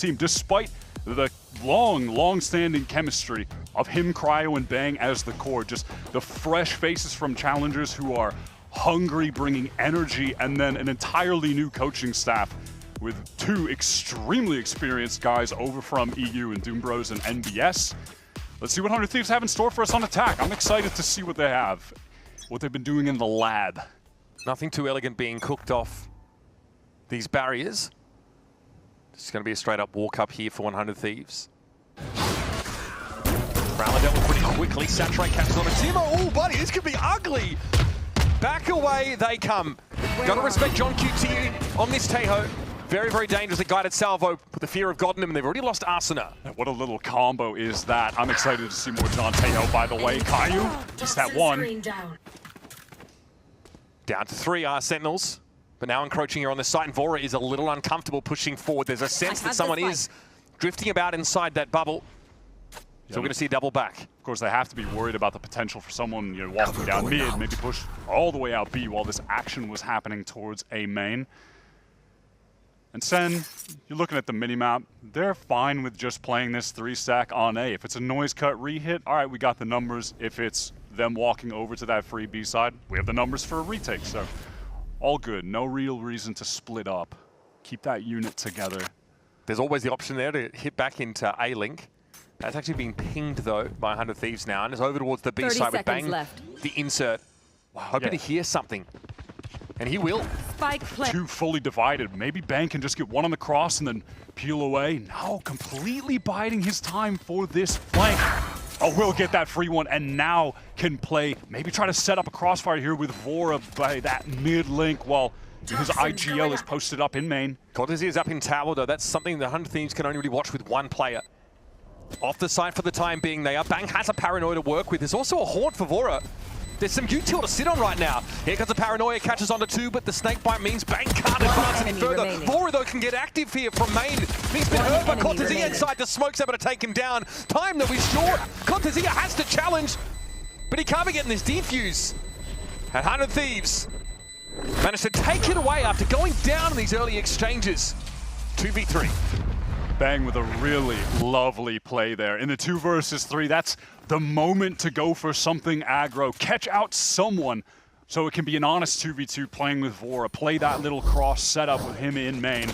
team, despite the long-standing chemistry of him, Cryo, and Bang as the core. Just the fresh faces from challengers who are hungry, bringing energy, and then an entirely new coaching staff with two extremely experienced guys over from EU and Doombros and NBS. Let's see what 100 Thieves have in store for us on attack. I'm excited to see what they have, what they've been doing in the lab. Nothing too elegant being cooked off these barriers. It's going to be a straight-up walk-up here for 100 Thieves. Prowler dealt with pretty quickly. Saturate catches on a Timo. Oh, buddy, this could be ugly. Back away they come. Got to respect John QT on this Teho. Very, very dangerously guided salvo with the fear of God in him, and they've already lost Arsena. What a little combo is that. I'm excited to see more John Teho, by the way. Caillou, just that one. Down to 3 are Sentinels, but now encroaching here on the site, and Vora is a little uncomfortable pushing forward. There's a sense that someone is drifting about inside that bubble. So we're going to see a double back. Of course, they have to be worried about the potential for someone, walking down mid, maybe push all the way out B while this action was happening towards A main. And Sen, you're looking at the minimap, they're fine with just playing this 3-stack on A. If it's a noise cut re-hit, all right, we got the numbers. If it's them walking over to that free B side, we have the numbers for a retake. So all good, no real reason to split up. Keep that unit together. There's always the option there to hit back into A-Link. That's actually being pinged, though, by 100 Thieves now, and it's over towards the B side with Bang, the insert. Wow, hoping to hear something. And he will. Spike play. Two fully divided. Maybe Bang can just get one on the cross and then peel away. No, completely biding his time for this flank. Oh, we'll get that free one, and now can play, maybe try to set up a crossfire here with Vora by that mid-link while his IGL is posted up in main. Cortez is up in tower, though. That's something the 100 Thieves can only really watch with one player. Off the side for the time being, they are. Bang has a Paranoia to work with. There's also a Haunt for Vora. There's some util to sit on right now. Here comes the Paranoia, catches onto 2, but the snake bite means Bang can't advance any further. Vora, though, can get active here from main. He's been hurt, but Cortezia inside the smoke's able to take him down. Time that was short. Cortezia has to challenge, but he can't be getting this defuse. And 100 Thieves managed to take it away after going down in these early exchanges. 2v3. Bang with a really lovely play there. In the 2 versus 3, that's the moment to go for something aggro. Catch out someone so it can be an honest 2v2 playing with Vora. Play that little cross setup with him in main.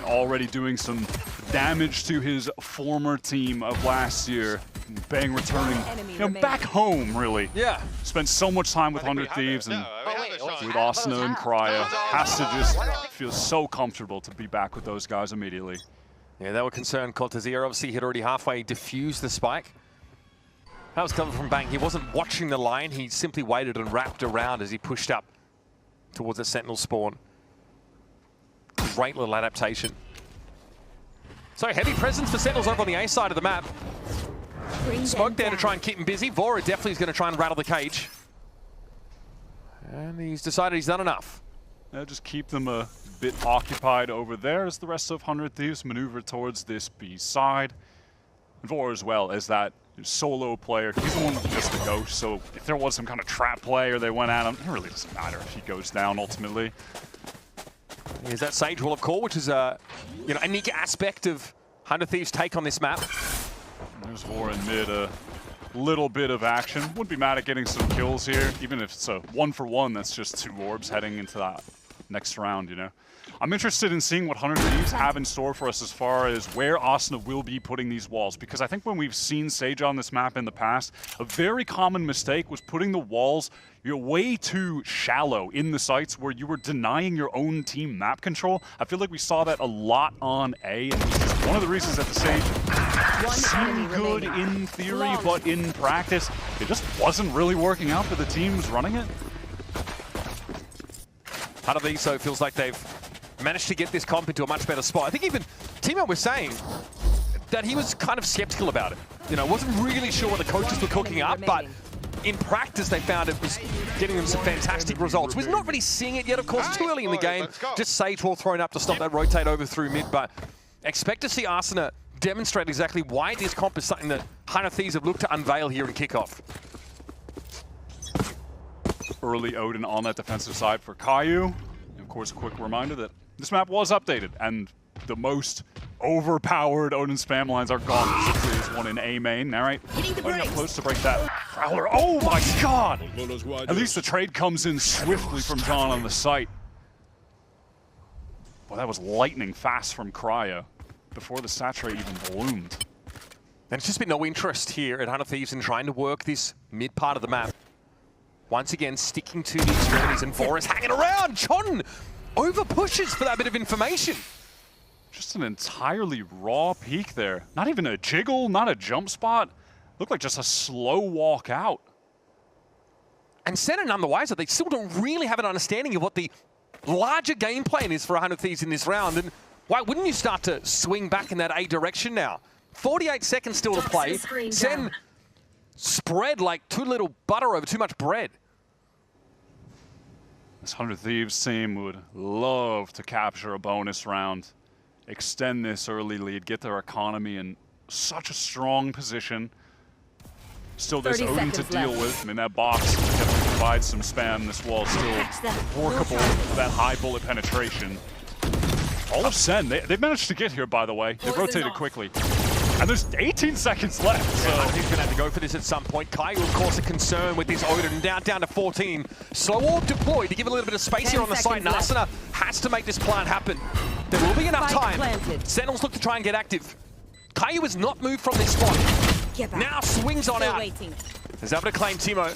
Already doing some damage to his former team of last year. Bang returning back home, really. Yeah. Spent so much time with 100 Thieves and with Asuna and Cryo. Has to just feel so comfortable to be back with those guys immediately. Yeah, they were concerned. Cortezia obviously had already halfway diffused the spike. That was coming from Bang. He wasn't watching the line. He simply waited and wrapped around as he pushed up towards the Sentinel spawn. Great little adaptation. So heavy presence for Sentinels over on the A side of the map. Smoke there to try and keep him busy. Vora definitely is going to try and rattle the cage. And he's decided he's done enough. Just keep them a bit occupied over there as the rest of 100 Thieves maneuver towards this B side. And Vora as well as that solo player. He's the one with just a ghost, so if there was some kind of trap play or they went at him, it really doesn't matter if he goes down ultimately. Here's that Sage Wall of Core, which is a unique aspect of 100 Thieves' take on this map. There's Vora in mid, a little bit of action. Wouldn't be mad at getting some kills here, even if it's a 1-for-1, that's just 2 orbs heading into that next round, I'm interested in seeing what 100 Thieves have in store for us as far as where Asuna will be putting these walls, because I think when we've seen Sage on this map in the past, a very common mistake was putting the walls way too shallow in the sites where you were denying your own team map control. I feel like we saw that a lot on A, and it's just one of the reasons that the Sage seemed good in theory, but in practice, it just wasn't really working out for the teams running it. 100 Thieves, so it feels like they've managed to get this comp into a much better spot. I think even Timo was saying that he was kind of skeptical about it. Wasn't really sure what the coaches were cooking up, but in practice they found it was getting them some fantastic results. We're not really seeing it yet, of course, too early in the game. Just Sage Wall thrown up to stop that rotate over through mid, but expect to see Asuna demonstrate exactly why this comp is something that 100 Thieves have looked to unveil here in kickoff. Early Odin on that defensive side for Caillou. And of course, a quick reminder that this map was updated, and the most overpowered Odin spam lines are gone. VCT is one in A main. All right, running up close to break that. Prowler, oh my god! At least the trade comes in swiftly from John on the site. Well, that was lightning fast from Cryo before the saturate even bloomed. And it's just been no interest here at Hunter Thieves in trying to work this mid part of the map. Once again, sticking to the extremities, and Vora's hanging around. John over pushes for that bit of information. Just an entirely raw peek there. Not even a jiggle, not a jump spot. Looked like just a slow walk out. And Senna none the wiser. They still don't really have an understanding of what the larger game plan is for Hunter Thieves in this round. And why wouldn't you start to swing back in that A direction now? 48 seconds still to play. Sen spread like too little butter over too much bread. This Hunter Thieves team would love to capture a bonus round, extend this early lead, get their economy in such a strong position. Still this Odin to deal with. I mean, that box definitely provides some spam. This wall still workable for that high bullet penetration. All of Sen, they've managed to get here, by the way. They rotated quickly. And there's 18 seconds left. So he's going to have to go for this at some point. Caillou, of course, a concern with this Odin. Down to 14. Slow orb deployed to give a little bit of space here on the site. Nasana has to make this plan happen. There will be enough time. Sentinels look to try and get active. Caillou has not moved from this spot. Now swings on out. He's able to claim Timo.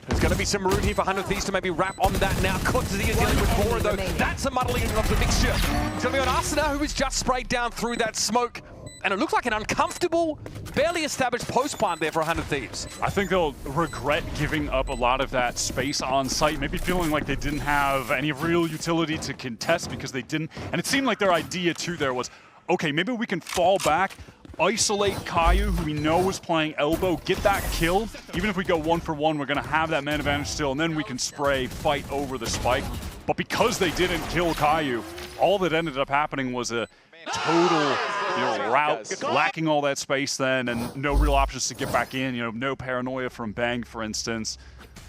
There's going to be some room here for Hunter Thieves to maybe wrap on that now. Kotzia dealing with Vora, though. That's a muddling of the mixture. It's going to be on Asuna, who is just sprayed down through that smoke. And it looked like an uncomfortable, barely established post plant there for Hunter Thieves. I think they'll regret giving up a lot of that space on site, maybe feeling like they didn't have any real utility to contest because they didn't. And it seemed like their idea, too, there was, okay, maybe we can fall back, isolate Caillou, who we know was playing elbow, get that kill. Even if we go 1-for-1, we're going to have that man advantage still, and then we can spray, fight over the spike. But because they didn't kill Caillou, all that ended up happening was a total route, lacking all that space then, and no real options to get back in. No paranoia from Bang, for instance.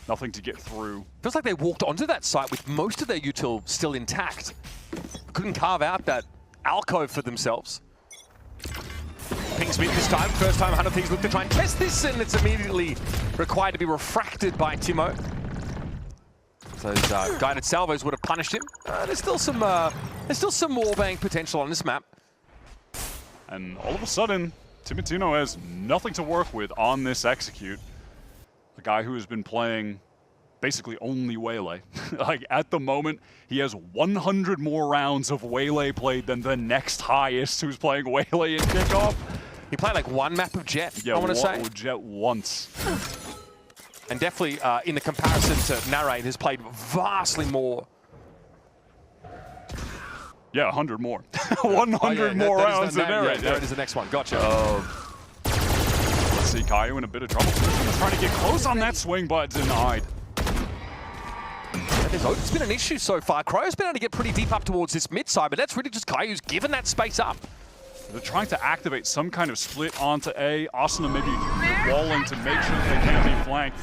Nothing to get through. Feels like they walked onto that site with most of their util still intact. Couldn't carve out that alcove for themselves. Pings mid this time. First time Hunter Thieves look to try and test this, and it's immediately required to be refracted by Timo. Those guided salvos would have punished him. There's still some wallbang potential on this map. And all of a sudden, Timotino has nothing to work with on this execute. The guy who has been playing basically only Waylay. Like, at the moment, he has 100 more rounds of Waylay played than the next highest who's playing Waylay in kickoff. He played like one map of Jet, yeah, I want to say. Jet once. And definitely, in the comparison to Narrate, has played vastly more. Yeah, 100 more. 100 more rounds than Narrate. Yeah, Narrate is the next one. Gotcha. Let's see, Caillou in a bit of trouble. He's trying to get close on that swing, but denied. It's been an issue so far. Cryo's been able to get pretty deep up towards this mid side, but that's really just Caillou's given that space up. They're trying to activate some kind of split onto A. Asuna maybe walling to make sure they can't be flanked.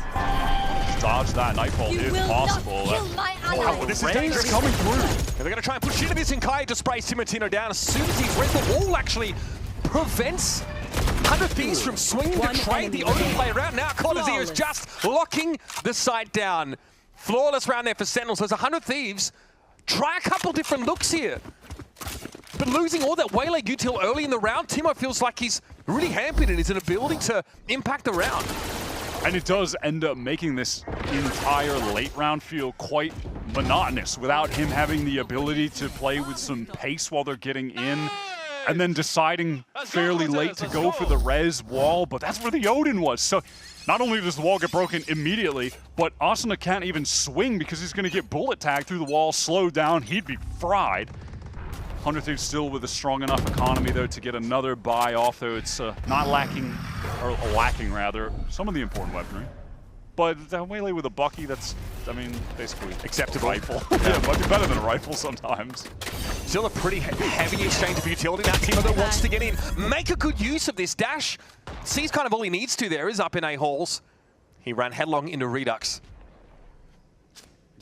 Dodge that Nightfall if possible. Wow, this is dangerous coming through. And they're going to try and push into this, and Caillou just sprays Timotino down. As soon as he's read the wall, actually prevents Hunter Thieves from swinging to trade the Odin player out. Now Kotzia is just locking the site down. Flawless round there for Sentinels. There's 100 Thieves. Try a couple different looks here. But losing all that Waylay util early in the round, Timo feels like he's really hampered in his inability to impact the round. And it does end up making this entire late round feel quite monotonous without him having the ability to play with some pace while they're getting in. And then deciding fairly late to go for the res wall, but that's where the Odin was. So not only does the wall get broken immediately, but Asuna can't even swing because he's going to get bullet tagged through the wall, slowed down, he'd be fried. Hunter Thieves still with a strong enough economy, though, to get another buy off, though it's not lacking, or lacking, rather, some of the important weaponry. But that Waylay with a Bucky, that's, I mean, basically acceptable. Rifle. Yeah, it might be better than a rifle sometimes. Still a pretty heavy exchange of utility. Now Timo that wants to get in, make a good use of this dash. Sees kind of all he needs to there, is up in A halls. He ran headlong into Redux.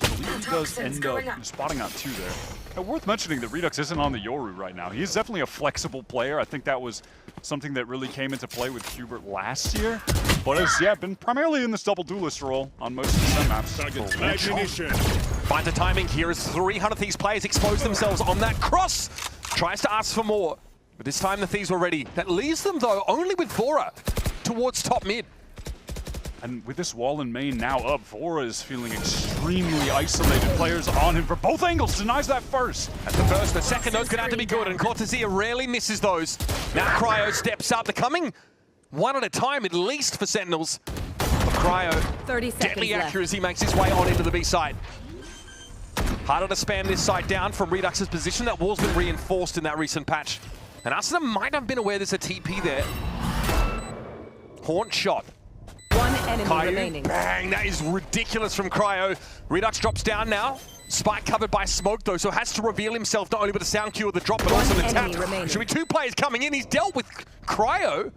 I believe he does end up spotting out 2 there. Worth mentioning that Redux isn't on the Yoru right now. He's definitely a flexible player. I think that was something that really came into play with Hubert last year. But has, been primarily in this double duelist role on most of the Sun maps. Finds the timing here as 300 Thieves players expose themselves on that cross. Tries to ask for more, but this time the Thieves were ready. That leaves them, though, only with Vora towards top mid. And with this wall in main now up, Vora is feeling extremely isolated. Players on him for both angles, denies that first. That's the first, the second note's gonna have to be good, and Cortesia rarely misses those. Now Cryo steps up. They're coming one at a time, at least for Sentinels. Cryo, 30 seconds deadly left. accuracy makes his way on into the B side. Harder to spam this side down from Redux's position. That wall's been reinforced in that recent patch. And Arsenal might have been aware there's a TP there. Haunt shot. One enemy Caillou, remaining. bang, that is ridiculous from Cryo. Redux drops down now. Spike covered by smoke though, so has to reveal himself not only with the sound cue of the drop, but also the tap. remaining. Should be 2 players coming in. He's dealt with Cryo.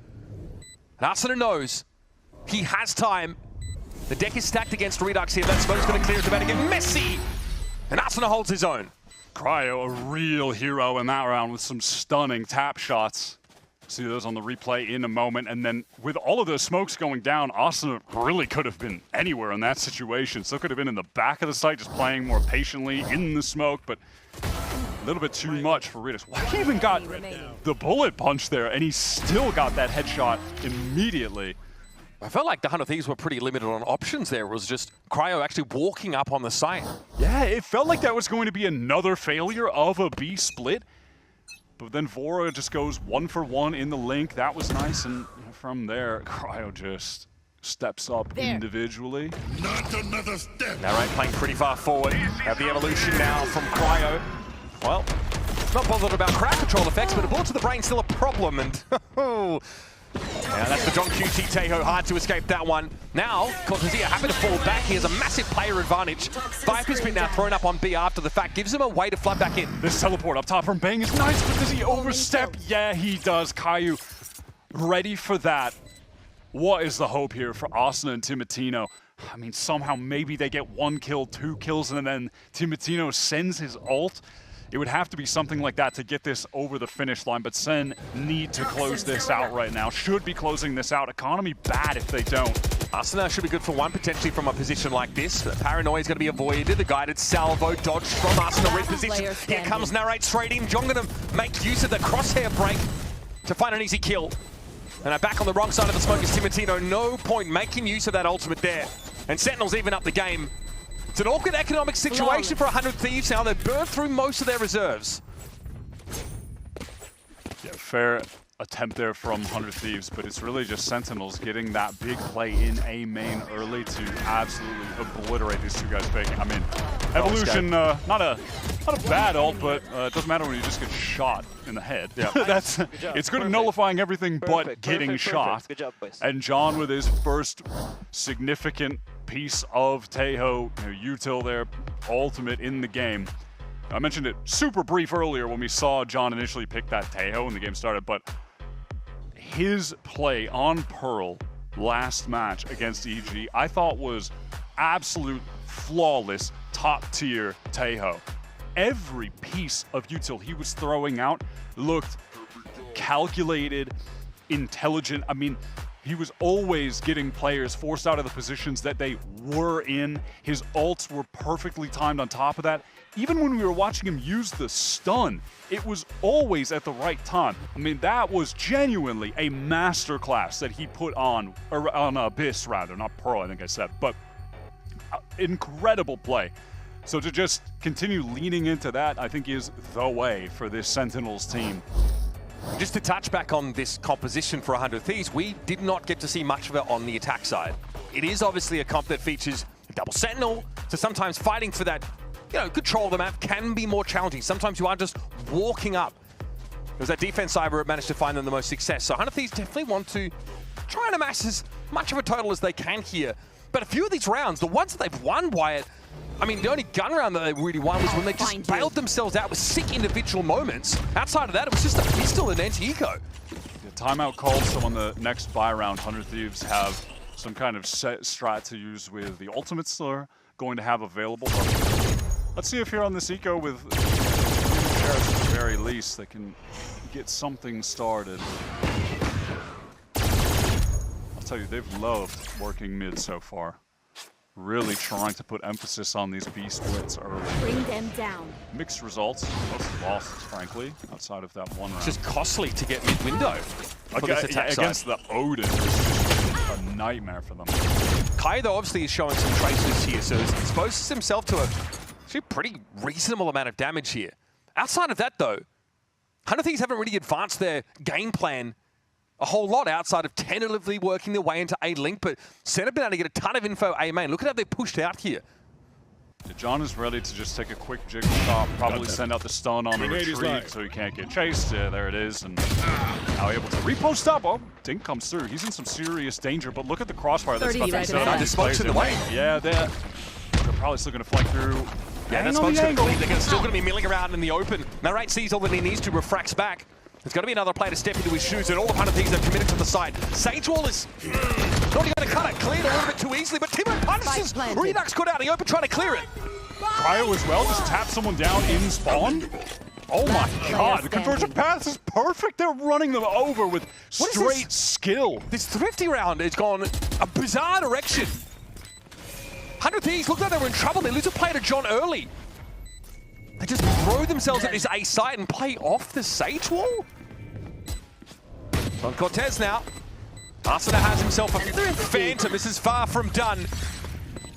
And Arsenal knows he has time. The deck is stacked against Redux here. That smoke's going to clear. It's about to get messy. And Arsenal holds his own. Cryo, a real hero in that round with some stunning tap shots. See those on the replay in a moment. And then with all of those smokes going down, Austin really could have been anywhere in that situation. Still could have been in the back of the site, just playing more patiently in the smoke, but a little bit too much for Redux. Well, he even got the bullet punch there, and he still got that headshot immediately. I felt like the 100 Thieves were pretty limited on options there. It was just Cryo actually walking up on the site. Yeah, it felt like that was going to be another failure of a B split. But then Vora just goes 1 for 1 in the link. That was nice, and from there, Cryo just steps up individually. Not another step. Now, right, playing pretty far forward. Have the evolution now from Cryo. Well, not bothered about crowd control effects, but a bullet to the brain still a problem. And yeah, that's the John QT Teho. Hard to escape that one. Now, Cortesia happy to fall back. He has a massive player advantage. Viper's been now thrown up on B after the fact. Gives him a way to flood back in. This teleport up top from Bang is nice, but does he overstep? Yeah, he does. Caillou ready for that. What is the hope here for Austin and Timotino? I mean, somehow maybe they get 1 kill, 2 kills, and then Timotino sends his ult. It would have to be something like that to get this over the finish line, but Sen need to close this out right now. Should be closing this out. Economy bad if they don't. Arsenal should be good for 1, potentially from a position like this. The paranoia is going to be avoided. The guided salvo dodge from Arsenal reposition. Here comes Narrate straight in. John going to make use of the crosshair break to find an easy kill. And now back on the wrong side of the smoke is Timotino. No point making use of that ultimate there. And Sentinels even up the game. It's an awkward economic situation for 100 Thieves now. They've burned through most of their reserves. Yeah, fair attempt there from 100 Thieves, but it's really just Sentinels getting that big play in A main early to absolutely obliterate these 2 guys picking. I mean, Evolution, not a bad ult, but it doesn't matter when you just get shot in the head. Yeah, that's it's good at nullifying everything but getting shot. Good job, boys. And John with his first significant piece of Teho, util there, ultimate in the game. I mentioned it super brief earlier when we saw John initially pick that Teho when the game started, but his play on Pearl last match against EG, I thought was absolute flawless, top-tier Teho. Every piece of util he was throwing out looked calculated, intelligent. I mean, he was always getting players forced out of the positions that they were in. His ults were perfectly timed on top of that. Even when we were watching him use the stun, it was always at the right time. I mean, that was genuinely a masterclass that he put on Abyss rather, not Pearl, I think I said, but incredible play. So to just continue leaning into that, I think is the way for this Sentinels team. Just to touch back on this composition for 100 Thieves, we did not get to see much of it on the attack side. It is obviously a comp that features a double sentinel, so sometimes fighting for that, control of the map can be more challenging. Sometimes you are just walking up. It was that defense side where it managed to find them the most success. So 100 Thieves definitely want to try and amass as much of a total as they can here. But a few of these rounds, the ones that they've won, Wyatt, I mean, the only gun round that they really won was when they just bailed themselves out with sick individual moments. Outside of that, it was just a pistol and anti-eco. The timeout called, so on the next buy round, 100 Thieves have some kind of set strat to use with the ultimates they're going to have available. Let's see if here on this eco with Sheriff at the very least, they can get something started. I'll tell you, they've loved working mid so far. Really trying to put emphasis on these B splits early. Bring them down. Mixed results, most losses, frankly, outside of that one round. It's just costly to get mid-window for this attack side. Against the Odin, it's just a nightmare for them. Kai, though, obviously is showing some traces here, so he's exposes himself to a actually pretty reasonable amount of damage here. Outside of that, though, Hunter Thieves haven't really advanced their game plan a whole lot outside of tentatively working their way into A-Link, but Sen have been able to get a ton of info A-Main. Look at how they pushed out here. John is ready to just take a quick jiggle stop, probably send out the stun on the retreat so he can't get chased. Yeah, there it is, and now able to repost up. Oh, Dink comes through. He's in some serious danger, but look at the crossfire that's about to be set up. The smoke's in the way. Yeah, they're probably still going to flank through. Yeah, that smoke's going to leave. They're still going to be milling around in the open. Narrate sees all that he needs to, refracts back. There's going to be another player to step into his shoes, and all of Hunter Thieves are committed to the side. Sage Wall is not going to cut it. Cleared a little bit too easily, but Timo punishes. Redux got out. He open trying to clear it. Cryo as well, just tap someone down in spawn. Oh my god, the conversion path is perfect. They're running them over with straight skill. This Thrifty round has gone a bizarre direction. Hunter Thieves looked like they were in trouble. They lose a player to John early. They just throw themselves at this A site and play off the Sage Wall. On Cortez now. Arsenal has himself a Phantom. This is far from done.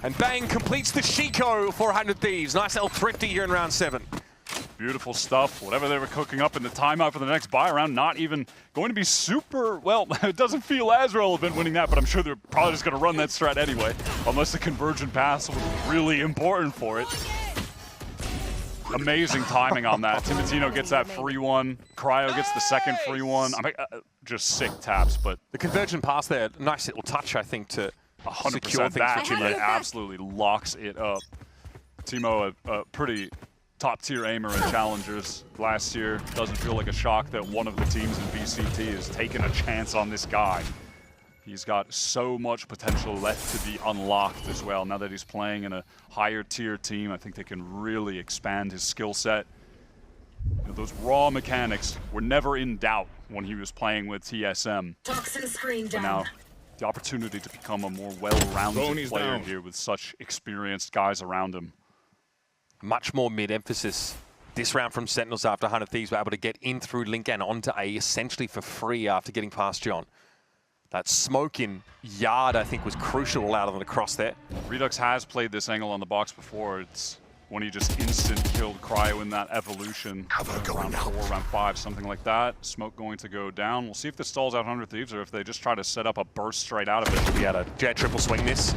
And Bang completes the Shiko for 100 Thieves. Nice little Thrifty here in round 7. Beautiful stuff. Whatever they were cooking up in the timeout for the next buy round, not even going to be super, well, it doesn't feel as relevant winning that, but I'm sure they're probably just going to run that strat anyway, unless the convergent pass was really important for it. Amazing timing on that. Timotino gets that free one. Cryo gets the second free one. I mean, just sick taps, but... The convergent pass there, nice little touch, I think, to 100% that. It absolutely locks it up. Timo, a pretty top-tier aimer in Challengers last year. Doesn't feel like a shock that one of the teams in VCT has taken a chance on this guy. He's got so much potential left to be unlocked as well. Now that he's playing in a higher tier team, I think they can really expand his skill set. You know, those raw mechanics were never in doubt when he was playing with TSM. Toxin screen down. But now, the opportunity to become a more well-rounded player here with such experienced guys around him. Much more mid-emphasis this round from Sentinels after 100 Thieves were able to get in through Link and onto A essentially for free after getting past John. That smoke in Yard, I think, was crucial, allowed them to cross there. Redux has played this angle on the box before. It's when he just instant killed Cryo in that evolution. Round 4, round 5, something like that. Smoke going to go down. We'll see if this stalls out 100 Thieves or if they just try to set up a burst straight out of it. We had a jet triple swing this.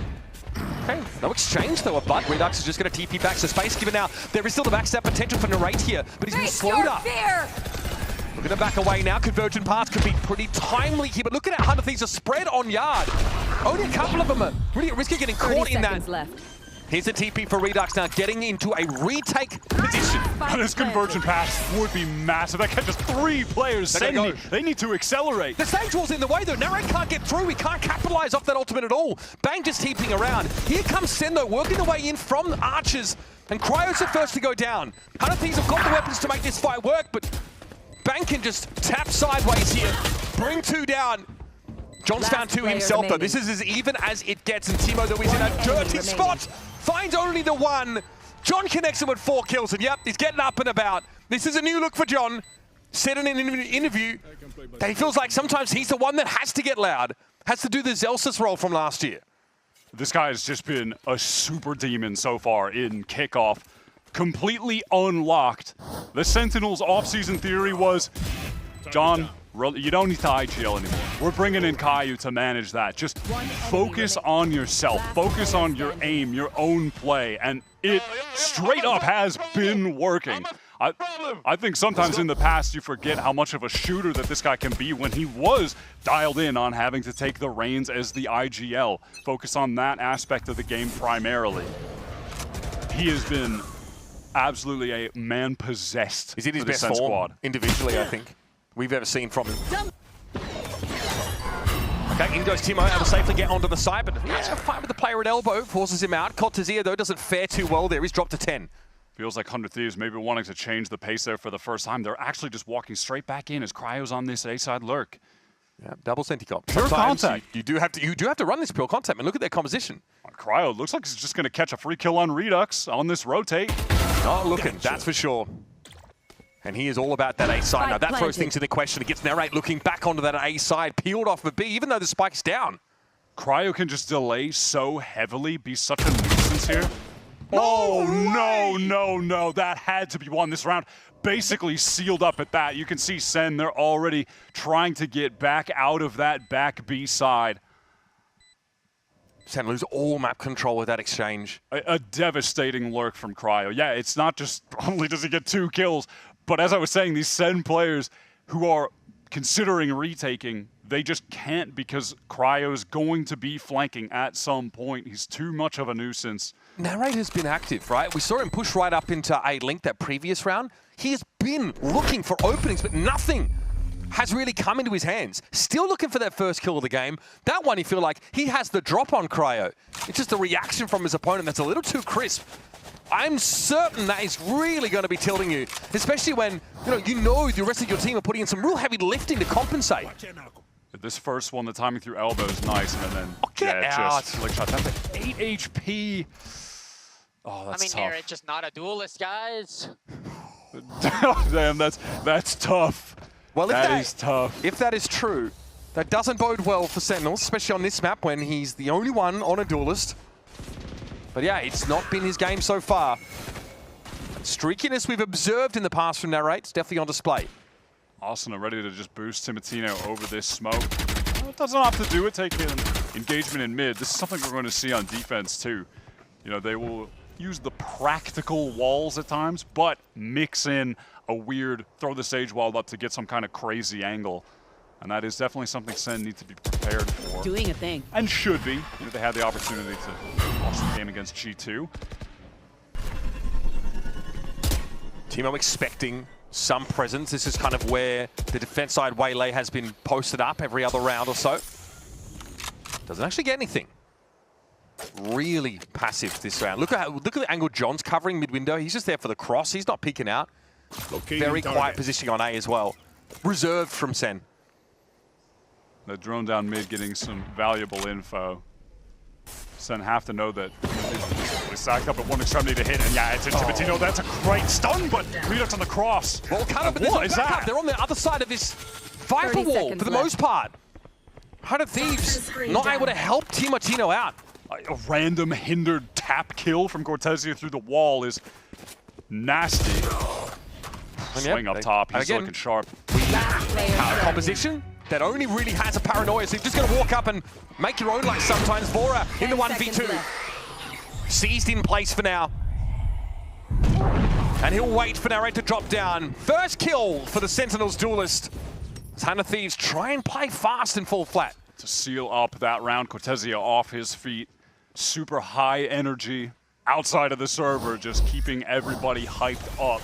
Okay, no exchange though, but Redux is just going to TP back, so space given now. There is still the backstab potential for Narrate here, but he's been slowed up. We're going to back away now. Convergent pass could be pretty timely here, but look at how 100 Thieves are spread on Yard. Only a couple of them are really at risk of getting caught in that. Left. Here's the TP for Redux now, getting into a retake position. And this convergent pass would be massive. That catches 3 players. They need to accelerate. The Sage Wall's in the way though. Narrate can't get through. He can't capitalize off that ultimate at all. Bang just TPing around. Here comes Sendo working the way in from the Archers. And Cryo's the first to go down. 100 Thieves have got the weapons to make this fight work, but Bang can just tap sideways here. Bring 2 down. John's found 2 himself though. This is as even as it gets, and Timo though is in a dirty spot. Finds only the 1. John connects him with 4 kills, and yep, he's getting up and about. This is a new look for John. Said in an interview that he feels like sometimes he's the one that has to get loud, has to do the Zelsis role from last year. This guy has just been a super demon so far in Kickoff. Completely unlocked. The Sentinels off-season theory was, John, you don't need to IGL anymore. We're bringing in Caillou to manage that. Just focus on yourself. Focus on your aim, your own play. And it straight up has been working. I think sometimes in the past you forget how much of a shooter that this guy can be when he was dialed in on having to take the reins as the IGL. Focus on that aspect of the game primarily. He has been absolutely a man-possessed. He's in his best form squad. Individually, I think, we've ever seen from him. Okay, in goes Timo, able to safely get onto the side, but he has a fight with the player at elbow, forces him out. Cortezia, though, doesn't fare too well there. He's dropped to 10. Feels like 100 Thieves maybe wanting to change the pace there for the first time. They're actually just walking straight back in as Cryo's on this A-side lurk. Yeah, double Senticom. Pure Sometimes contact. You do have to run this pure contact, man. Look at their composition. Cryo looks like he's just going to catch a free kill on Redux on this rotate. Not looking, that's for sure. And he is all about that A side. Now that throws things into question. It gets Narrate looking back onto that A side, peeled off of B, even though the spike's down. Cryo can just delay so heavily, be such a nuisance here. Oh, no. That had to be won this round. Basically sealed up at that. You can see Sen, they're already trying to get back out of that back B side. Sen lose all map control with that exchange. A devastating lurk from Cryo. Yeah, it's not just only does he get 2 kills, but as I was saying, these Sen players who are considering retaking, they just can't because Cryo's going to be flanking at some point. He's too much of a nuisance. Narrate has been active, right? We saw him push right up into A-Link that previous round. He has been looking for openings, but nothing has really come into his hands. Still looking for that first kill of the game. That one, you feel like he has the drop on Cryo. It's just a reaction from his opponent that's a little too crisp. I'm certain that is really going to be tilting you, especially when you know the rest of your team are putting in some real heavy lifting to compensate. This first one, the timing through elbow is nice, and then just flick shot. That's like 8 HP. Oh, that's tough. Narrate's just not a duelist, guys. Damn, that's tough. Well, that is tough. If that is true, that doesn't bode well for Sentinels, especially on this map when he's the only one on a duelist. But yeah, it's not been his game so far. Streakiness we've observed in the past from Narrate's definitely on display. Arsenal ready to just boost Timotino over this smoke. Well, it doesn't have to do it, taking engagement in mid. This is something we're going to see on defense too. They will use the practical walls at times, but mix in a weird throw the sage wall up to get some kind of crazy angle. And that is definitely something Sen need to be prepared for. Doing a thing. And should be. They had the opportunity to watch the game against G2. Timo expecting some presence. This is kind of where the defense side waylay has been posted up every other round or so. Doesn't actually get anything. Really passive this round. Look at the angle John's covering mid-window. He's just there for the cross. He's not peeking out. Very quiet positioning on A as well. Reserved from Sen. The drone down mid getting some valuable info. Sen have to know that they stacked up at one extremity to hit, and yeah, it's Timotino. That's a great stun, but Redux on the cross. Well, kind of, but what is that? They're on the other side of this Viper wall for the most part. 100 Thieves not able to help Timotino out. A random hindered tap kill from Cortezia through the wall is nasty. Swing up top, he's looking sharp. Composition that only really has a paranoia, so you're just going to walk up and make your own luck sometimes. Vora in the 1v2. Seized in place for now. And he'll wait for Narrate to drop down. First kill for the Sentinels duelist. As 100 Thieves try and play fast and fall flat. To seal up that round, Cortezia off his feet. Super high energy outside of the server, just keeping everybody hyped up.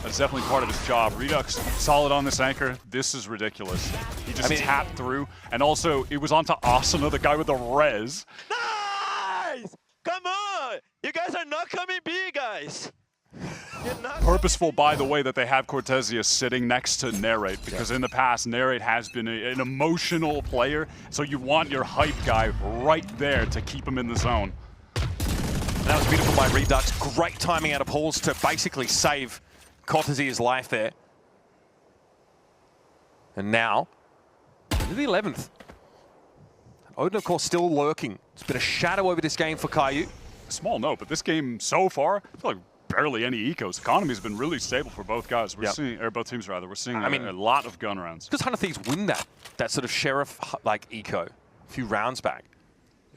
That's definitely part of his job. Redux, solid on this anchor. This is ridiculous. He just tapped through. And also, it was onto Asuna, the guy with the res. Nice! Come on! You guys are not coming B, guys! Purposeful, by the way, that they have Cortezia sitting next to Narrate, because in the past, Narrate has been an emotional player, so you want your hype guy right there to keep him in the zone. That was beautiful by Redux. Great timing out of Halls to basically save Cortezia's life there. And now, to the 11th. Odin, of course, still lurking. It's been a shadow over this game for Caillou. Small note, but this game so far, I feel like barely any ecos. Economy's been really stable for both guys. We're seeing, or both teams rather. We're seeing a lot of gun rounds. Because 100 Thieves win that sort of sheriff-like eco a few rounds back.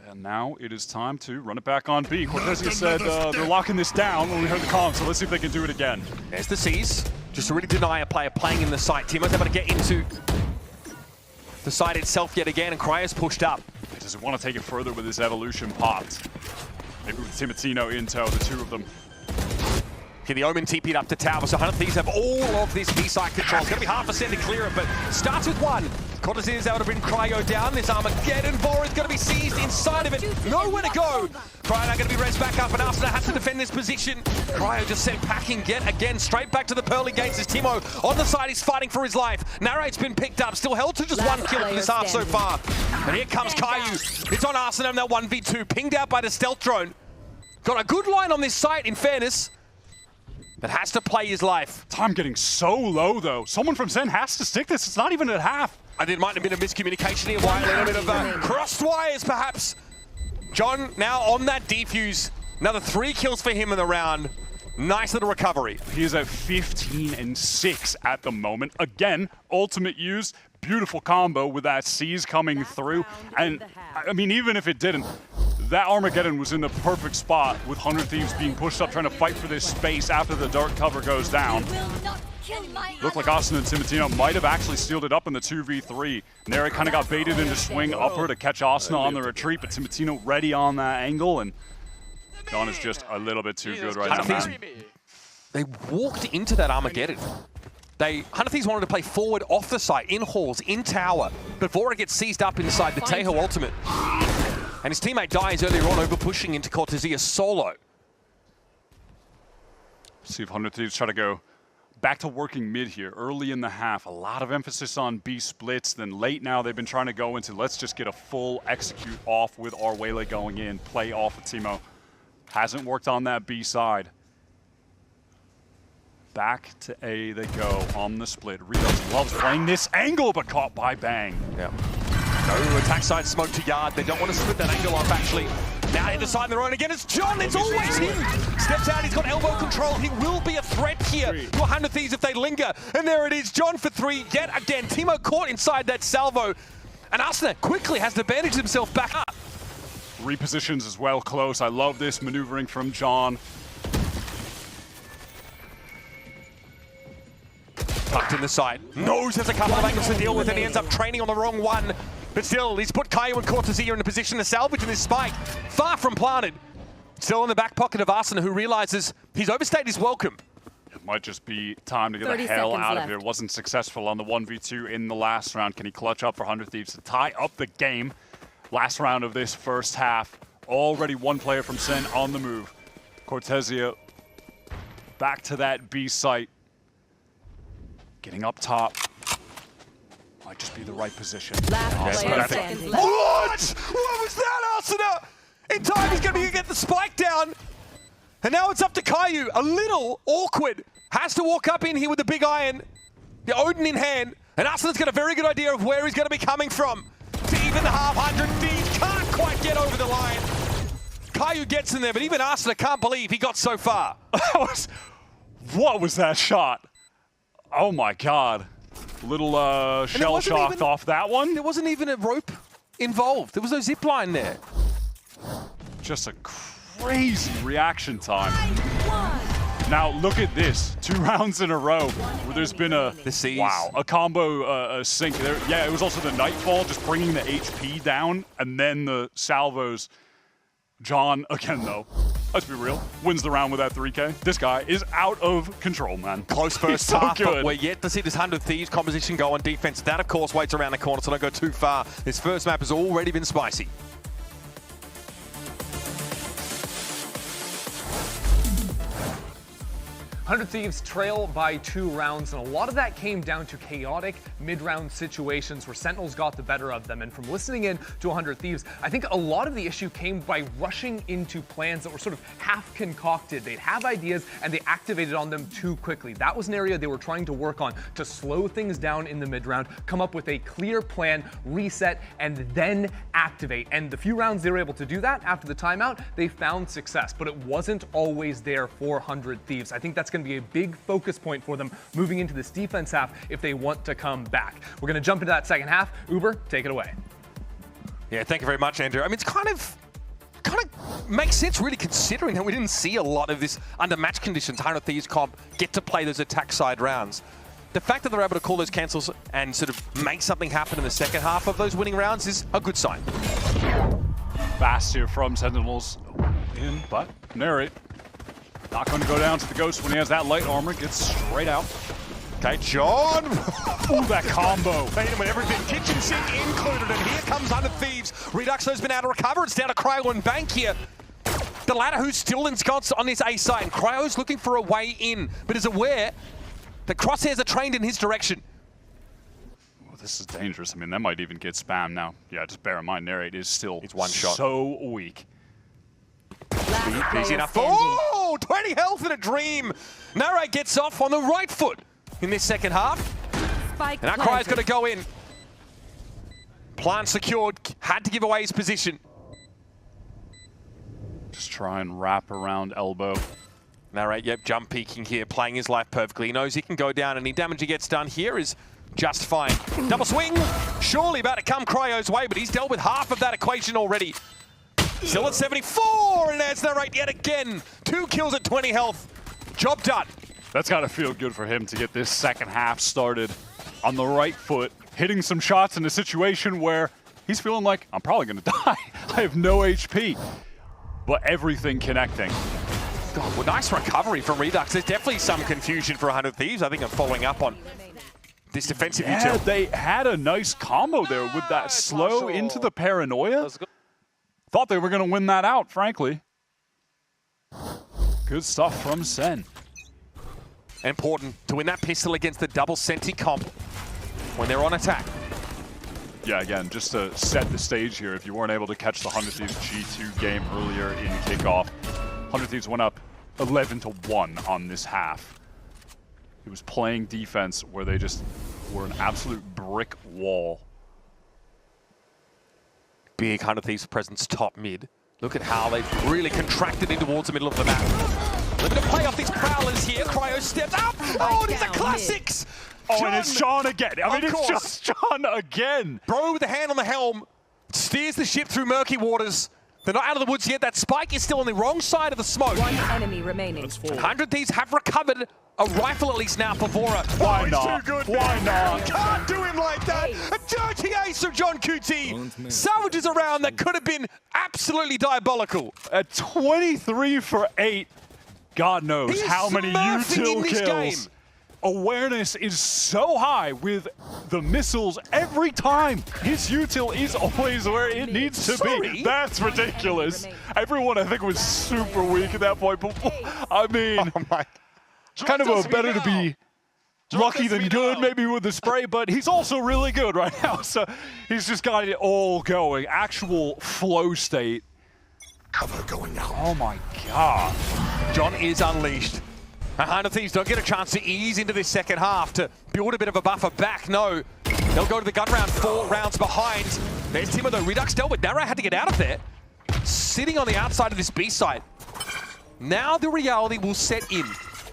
And now it is time to run it back on B. Cortezia said they're locking this down when we heard the comm, so let's see if they can do it again. There's the C's. Just to really deny a player playing in the site. Timo's able to get into the site itself yet again, and Cryo's pushed up. Does he want to take it further with his evolution popped? Maybe with Timotino in tow, the two of them. Okay, the Omen TP'd up to tower, so 100 Thieves have all of this B-side control. It's going to be hard for Sen to clear it, but starts with one. Cortez is out to bring Cryo down. This Armageddon Vor is going to be seized inside of it. Nowhere to go. Cryo now going to be raised back up, and Arsenal has to defend this position. Cryo just sent packing yet again, straight back to the pearly gates as Timo on the side. He's fighting for his life. Narrate's been picked up, still held to just one kill in this half so far. And here comes Caillou. It's on Arsenal in that 1v2, pinged out by the stealth drone. Got a good line on this site, in fairness, but has to play his life. Time getting so low, though. Someone from Zen has to stick this. It's not even at half. I think it might have been a miscommunication here, a little bit of crossed wires, perhaps. John now on that defuse. Another 3 kills for him in the round. Nice little recovery. He is at 15 and 6 at the moment. Again, ultimate use. Beautiful combo with that C's coming through. And, I mean, even if it didn't, that Armageddon was in the perfect spot with 100 Thieves being pushed up, trying to fight for this space after the dark cover goes down. Looked like Austin and Timatino might have actually sealed it up in the 2v3. Neri kind of got baited into swing upper to catch Austin on the retreat, but Timatino ready on that angle, and John is just a little bit too good right now. They walked into that Armageddon. 100 Thieves wanted to play forward off the site, in halls, in tower, before it gets seized up inside the Tejo ultimate. And his teammate dies earlier on, over pushing into Cortezia solo. See if 100 Thieves try to go back to working mid here, early in the half. A lot of emphasis on B splits. Then late now, they've been trying to go into, let's just get a full execute off with Arwele going in, play off of Timo. Hasn't worked on that B side. Back to A they go on the split. Rios loves playing this angle, but caught by Bang. Yeah. No attack side smoke to yard. They don't want to split that angle off, actually. Now they decide their own again. It's John. It's always him. Steps out. He's got elbow control. He will be a threat here to 100 Thieves if they linger. And there it is. John for 3 yet again. Timo caught inside that salvo. And Arsenal quickly has to bandage himself back up. Repositions as well close. I love this maneuvering from John. Tucked in the side. Knows there's a couple of angles to deal with, and he ends up training on the wrong one. But still, he's put Caillou and Cortezia in a position to salvage in this spike. Far from planted. Still in the back pocket of Arsenal, who realizes he's overstayed his welcome. It might just be time to get the hell out of here. Wasn't successful on the 1v2 in the last round. Can he clutch up for 100 Thieves to tie up the game? Last round of this first half. Already one player from Sen on the move. Cortezia back to that B site. Getting up top. Might just be the right position. Last player standing. What? What was that, Arsenal? In time, he's going to get the spike down. And now it's up to Caillou. A little awkward. Has to walk up in here with the big iron. The Odin in hand. And Arsenal's got a very good idea of where he's going to be coming from. To even the half 100 Thieves. Can't quite get over the line. Caillou gets in there, but even Arsenal can't believe he got so far. What was that shot? Oh my God. Little shell-shocked off that one. There wasn't even a rope involved. There was no zip line there. Just a crazy reaction time. Now look at this. 2 rounds in a row where there's been a combo sync there. Yeah, it was also the Nightfall just bringing the HP down, and then the salvos. John, again though, let's be real, wins the round with that 3K. This guy is out of control, man. Close first half, but we're yet to see this 100 Thieves composition go on defense. That, of course, waits around the corner, so don't go too far. This first map has already been spicy. 100 Thieves trail by 2 rounds, and a lot of that came down to chaotic mid-round situations where Sentinels got the better of them. And from listening in to 100 Thieves, I think a lot of the issue came by rushing into plans that were sort of half-concocted. They'd have ideas, and they activated on them too quickly. That was an area they were trying to work on to slow things down in the mid-round, come up with a clear plan, reset, and then activate. And the few rounds they were able to do that after the timeout, they found success, but it wasn't always there for 100 Thieves. I think that's going to be a big focus point for them moving into this defense half if they want to come back. We're going to jump into that second half. Uber, take it away. Yeah, thank you very much, Andrew. I mean, it's kind of makes sense, really, considering that we didn't see a lot of this under match conditions. 100 Thieves comp get to play those attack side rounds. The fact that they're able to call those cancels and sort of make something happen in the second half of those winning rounds is a good sign. Fast here from Sentinels in, but Narrate not going to go down to the Ghost when he has that light armor. Gets straight out. Okay, John. Ooh, that combo. Made him with everything. Kitchen sink included, and here comes 100 Thieves. Redux has been able to recover. It's down to Cryo and Bank here. The ladder who's still in Scots on his A side, and Cryo's looking for a way in, but is aware that crosshairs are trained in his direction. Oh, this is dangerous. I mean, that might even get spammed now. Yeah, just bear in mind, Narrate is still one shot. so weak. Last Easy player enough. standing. Oh, 20 health in a dream. Narrate gets off on the right foot in this second half. Spike And that Cryo's got to go in. Plant secured, had to give away his position. Just try and wrap around elbow. Narrate, yep, jump peeking here, playing his life perfectly. He knows he can go down. Any damage he gets done here is just fine. Double swing, surely about to come Cryo's way, but he's dealt with half of that equation already. Still at 74, and there's Narrate yet again. 2 kills at 20 health. Job done. That's got to feel good for him to get this second half started on the right foot, hitting some shots in a situation where he's feeling like, I'm probably going to die. I have no HP. But everything connecting. God, well, nice recovery from Redux. There's definitely some confusion for 100 Thieves. I think I'm following up on this defensive Yeah, utility. they had a nice combo there with that slow into the paranoia. Thought they were going to win that out, frankly. Good stuff from Sen. Important to win that pistol against the double Senti comp when they're on attack. Yeah, again, just to set the stage here, if you weren't able to catch the 100 Thieves G2 game earlier in kickoff, 100 Thieves went up 11-1 on this half. It was playing defense where they just were an absolute brick wall. Big 100 Thieves presence top mid. Look at how they've really contracted in towards the middle of the map. A little bit of play off these prowlers here. Cryo steps up. Oh, these are classics. Oh, and it's John again. I mean, Of it's course. just John again. Bro with the hand on the helm steers the ship through murky waters. They're not out of the woods yet. That spike is still on the wrong side of the smoke. One enemy remaining. 100 Thieves have recovered a rifle at least now for Vora. Why he's not? Too good, Why man. not? Can't do him like that. A dirty ace from John QT. Salvages a round that could have been absolutely diabolical. At 23 for 8, God knows He is how many smurfing in util this kills. game. Awareness is so high with the missiles every time. His util is always where it needs to Sorry? be. That's ridiculous. Everyone, I think, was super weak at that point. But I mean, kind of better to be lucky than good, maybe with the spray, but he's also really good right now. So he's just got it all going. Actual flow state. Cover going out. Oh my God. John is unleashed. 100 Thieves don't get a chance to ease into this second half to build a bit of a buffer back. No, they'll go to the gun round 4 rounds behind. There's Timo though. Redux dealt with Narrow, had to get out of there. Sitting on the outside of this B site. Now the reality will set in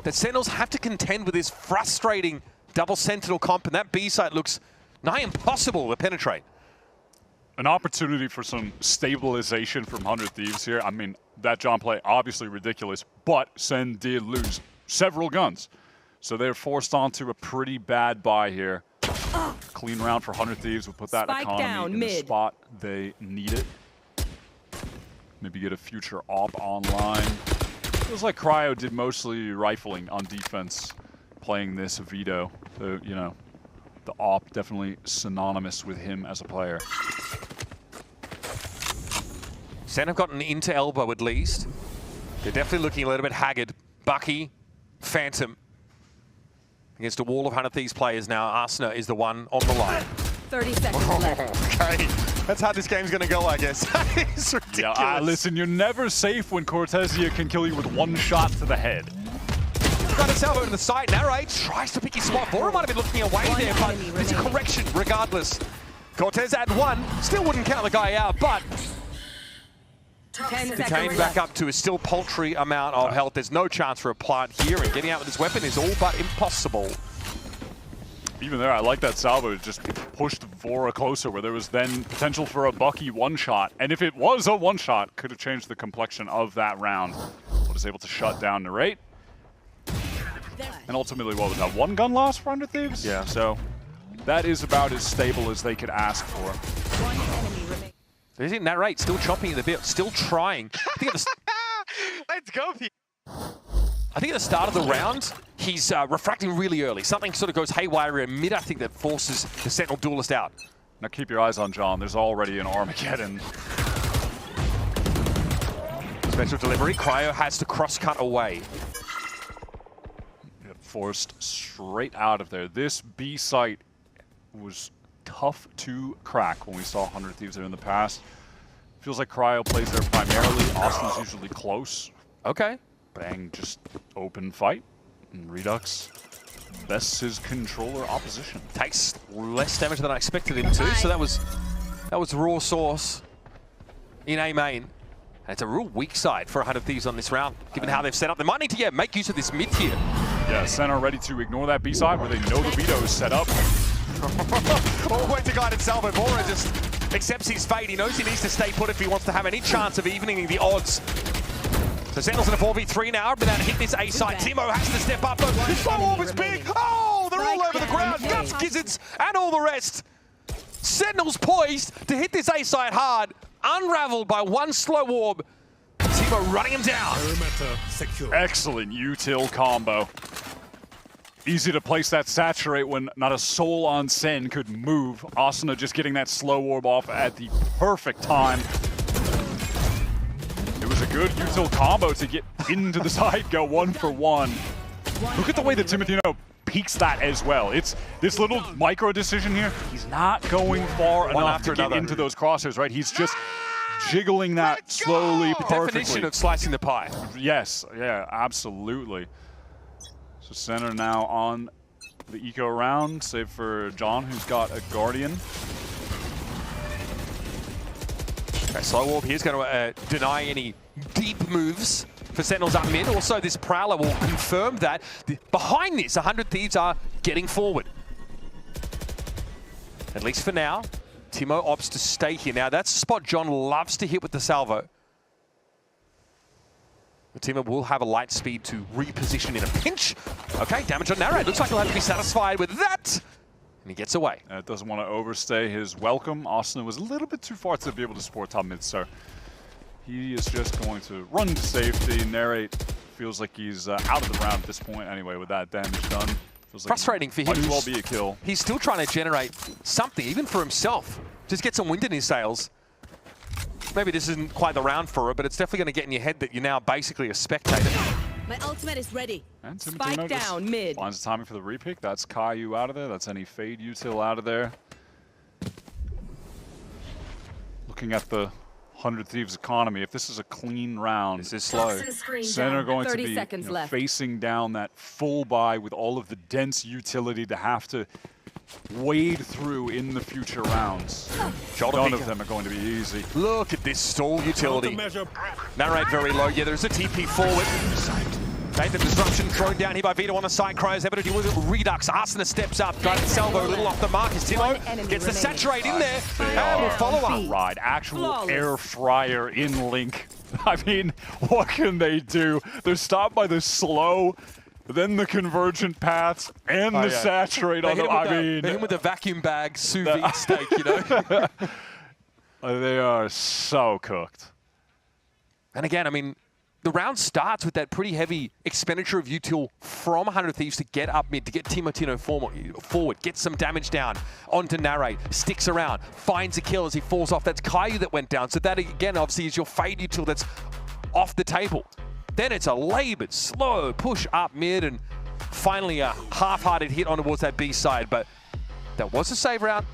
that Sentinels have to contend with this frustrating double Sentinel comp, and that B site looks nigh impossible to penetrate. An opportunity for some stabilization from 100 Thieves here. I mean, that John play, obviously ridiculous, but Sen did lose several guns. So they're forced onto a pretty bad buy here. Clean round for 100 Thieves would put that Spike economy down, in the mid. spot they need it. Maybe get a future op online. Feels like Cryo did mostly rifling on defense playing this Vito. So, you know, the op definitely synonymous with him as a player. Sen have gotten into elbow at least. They're definitely looking a little bit haggard. Bucky, Phantom. Against a wall of 100 Thieves players now. Arsena is the one on the line. 30 seconds left. Okay, that's how this game's going to go, I guess. That is ridiculous. Yeah, listen, you're never safe when Cortezia can kill you with one shot to the head. Got a salvo to the side. Narrate tries to pick his spot. Vora might have been looking away One there, but enemy there's a remaining. correction regardless. Cortez at 1. Still wouldn't count the guy out, but 10 he seconds came back up to a still paltry amount of health. There's no chance for a plant here, and getting out with his weapon is all but impossible. Even there, I like that salvo. It just pushed Vora closer, where there was then potential for a Bucky one-shot. And if it was a one-shot, could have changed the complexion of that round. But was able to shut down Narrate. And ultimately, what was that? 1 gun loss for 100 Thieves? Yeah. So that is about as stable as they could ask for. One enemy remaining. There's it, Narrate still chomping at the bit, still trying. I think at the Let's go, P. I think at the start of the round, he he's refracting really early. Something sort of goes haywire in mid, I think, that forces the Sentinel duelist out. Now keep your eyes on John. There's already an Armageddon. Special delivery. Cryo has to cross-cut away. Get forced straight out of there. This B site was tough to crack when we saw 100 Thieves there in the past. Feels like Cryo plays there primarily. Austin's usually close. Okay. Bang, just open fight. And Redux bests his controller opposition. Takes less damage than I expected him to, so that was raw sauce in A main. And it's a real weak side for 100 Thieves on this round, given how they've set up. They might need to make use of this mid tier. Yeah, Sen are ready to ignore that B side where they know the veto is set up. All the way to guide itself, and Vora just accepts his fate. He knows he needs to stay put if he wants to have any chance of evening the odds. So Sentinels in a 4v3 now, but that hit this A side. Timo has to step up, though. The slow orb is big. Oh, they're all over the ground. Guts, Gizzards, and all the rest. Sentinels poised to hit this A side hard, unraveled by one slow orb. Timo running him down. Excellent util combo. Easy to place that saturate when not a soul on Sen could move. Asuna just getting that slow orb off at the perfect time. It was a good util combo to get into the side, go 1 for 1. Look at the way that Timotino peeks that as well. It's this little micro decision here. He's not going far enough to get into those crosshairs, right? He's just jiggling that slowly, perfectly. Definition of slicing the pie. Yes, yeah, absolutely. So Center now on the eco round, save for John, who's got a Guardian. Okay, slow orb here's going to deny any deep moves for Sentinels up mid. Also, this Prowler will confirm that. Behind this, 100 Thieves are getting forward. At least for now. Timo opts to stay here. Now, that's a spot John loves to hit with the salvo. But Timo will have a light speed to reposition in a pinch. Okay, damage on Narrate. Looks like he'll have to be satisfied with that. And he gets away. Doesn't want to overstay his welcome. Austin was a little bit too far to be able to support top mid, so he is just going to run to safety. Narrate feels like he's out of the round at this point anyway with that damage done. Feels like frustrating for him. Might as well be a kill. He's still trying to generate something, even for himself. Just get some wind in his sails. Maybe this isn't quite the round for it, but it's definitely going to get in your head that you're now basically a spectator. My ultimate is ready. And Spike down mid. Finds the timing for the repick. That's Caillou out of there. That's any Fade util out of there. Looking at the 100 Thieves economy, if this is a clean round, this is slow. Center going to 30 be seconds left. facing down that full buy with all of the dense utility to have to wade through in the future rounds. None of them are going to be easy. Look at this stall utility. Narrate very low. Yeah, there's a TP forward. Nathan disruption thrown down here by Vito on the side. Cryo's able to deal with it. Redux. Arsena steps up. Got Salvo a little off the mark as Timo gets the saturate in there. And will follow up. Right, actual air fryer in Link. I mean, what can they do? They're stopped by the slow, then the convergent paths, and the saturate on them. I mean, him with the vacuum bag sous vide steak, you know? They are so cooked. And again, I mean, the round starts with that pretty heavy expenditure of util from 100 Thieves to get up mid, to get Timotino forward, get some damage down onto Narrate, sticks around, finds a kill as he falls off. That's Caillou that went down. So that, again, obviously is your Fade util that's off the table. Then it's a labored, slow push up mid, and finally a half-hearted hit on towards that B side. But that was a save round.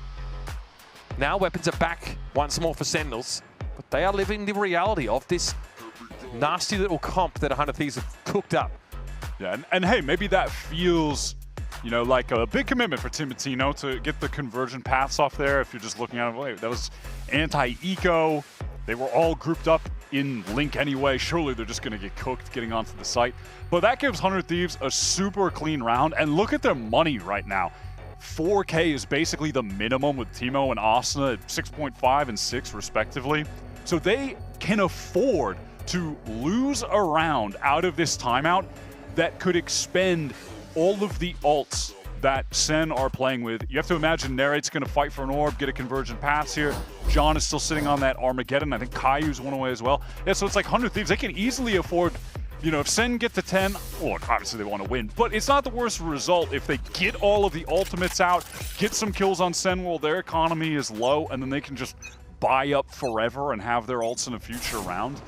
Now weapons are back once more for Sentinels, but they are living the reality of this nasty little comp that 100 Thieves have cooked up. Yeah, and hey, maybe that feels, you know, like a big commitment for Timotino to get the conversion paths off there. If you're just looking at it, wait, that was anti-eco. They were all grouped up in Link anyway. Surely they're just going to get cooked getting onto the site. But that gives 100 Thieves a super clean round. And look at their money right now. 4K is basically the minimum with Timo and Asuna at 6.5 and 6 respectively. So they can afford to lose a round out of this timeout that could expend all of the ults that Sen are playing with. You have to imagine Narrate's going to fight for an orb, get a convergent pass here. John is still sitting on that Armageddon. I think Caillou's one away as well. Yeah, so it's like 100 Thieves. They can easily afford you know, if Sen get to 10, well, obviously they want to win, but it's not the worst result if they get all of the ultimates out, get some kills on Sen while their economy is low, and then they can just buy up forever and have their ults in a future round.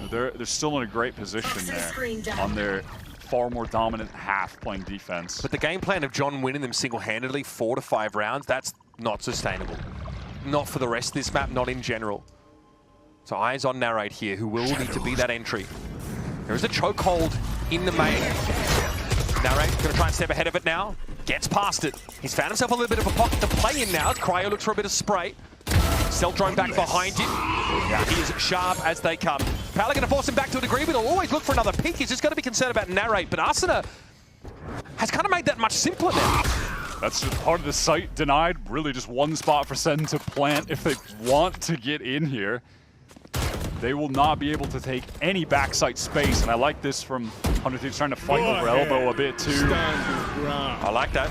They're still in a great position there on their far more dominant half playing defense. But the game plan of John winning them single-handedly 4 to 5 rounds, that's not sustainable. Not for the rest of this map, not in general. So eyes on Narrate here, who will need to be that entry. There is a chokehold in the main. Narrate going to try and step ahead of it now. Gets past it. He's found himself a little bit of a pocket to play in now. Cryo looks for a bit of spray. Stealth drone back behind him. He is sharp as they come. Pala going to force him back to a degree, but he'll always look for another peek. He's just going to be concerned about Narrate. But Asuna has kind of made that much simpler now. That's just part of the site denied. Really just one spot for Sen to plant if they want to get in here. They will not be able to take any backside space, and I like this from 100 Thieves trying to fight over elbow a bit too. I like that.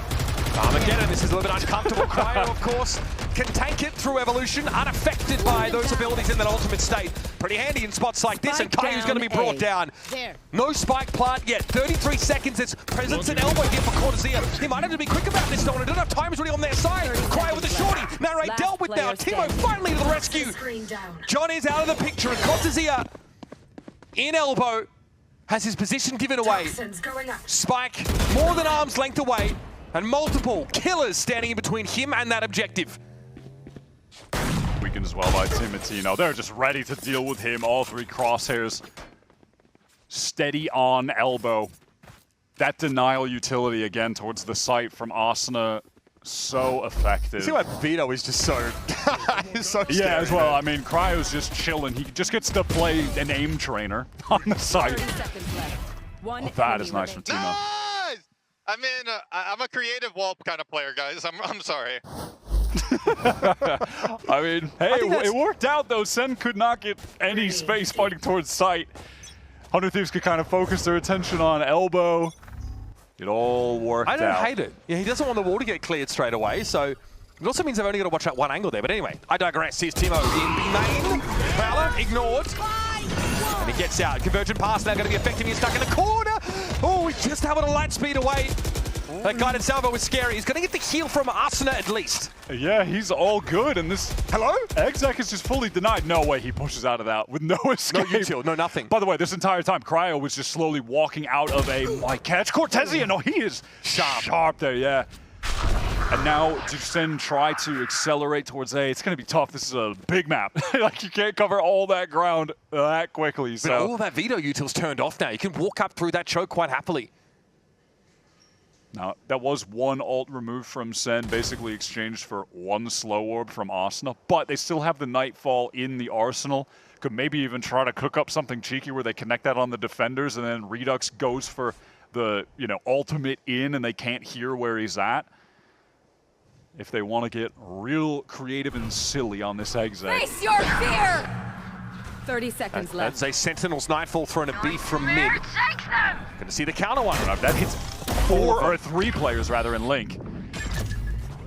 Armageddon, this is a little bit uncomfortable. Cryo, of course, can tank it through evolution, unaffected by those abilities in that ultimate state. Pretty handy in spots like this, and Kaiu's going to be brought down. There. No spike plant yet. 33 seconds. It's presence and elbow here for Cortezia. He might have to be quick about this, though, and I don't have time. He's really on their side. Cryo with the shorty. Narrate Last dealt with now. player Timo finally to the rescue. John is out of the picture, and Cortezia in elbow has his position given away. Spike more than arm's length away, and multiple killers standing in between him and that objective. Weakened as well by Timotino. They're just ready to deal with him. All 3 crosshairs steady on elbow. That denial utility again towards the site from Asuna, so effective. See why Vito is just so he's so scary. Yeah, as well. I mean, Cryo's just chilling. He just gets to play an aim trainer on the site. 30 seconds left. One That is enemy nice from remaining. Timo. Nice! I mean, I'm a creative wall kind of player, guys. I'm sorry. I mean, hey, that's- it worked out though. Sen could not get any space fighting towards site. 100 Thieves could kind of focus their attention on elbow. It all worked out. I don't hate it. Yeah, he doesn't want the wall to get cleared straight away, so it also means they've only got to watch out one angle there. But anyway, I digress. Here's Timo in the main. Fowler ignored. And he gets out. Convergent pass now going to be effective. He's stuck in the corner. Oh, he's just having a light speed away. That guided salvo was scary. He's going to get the heal from Asuna at least. Yeah, he's all good, and this... Hello? Exec is just fully denied. No way he pushes out of that with no escape. No util, no nothing. By the way, this entire time, Cryo was just slowly walking out of a my catch. Cortezia, no, he is sharp there, yeah. And now to Sen try to accelerate towards A. It's going to be tough. This is a big map. Like, you can't cover all that ground that quickly. So. But all that Vito util's turned off now. You can walk up through that choke quite happily. Now, that was one ult removed from Sen, basically exchanged for one slow orb from Asuna, but they still have the Nightfall in the arsenal. Could maybe even try to cook up something cheeky where they connect that on the defenders, and then Redux goes for the, you know, ultimate in, and they can't hear where he's at. If they want to get real creative and silly on this exit. Face your fear! 30 seconds left. That's a Sentinels Nightfall thrown a beef from mid. Going to see the counter one. That hits 3 players rather in Link.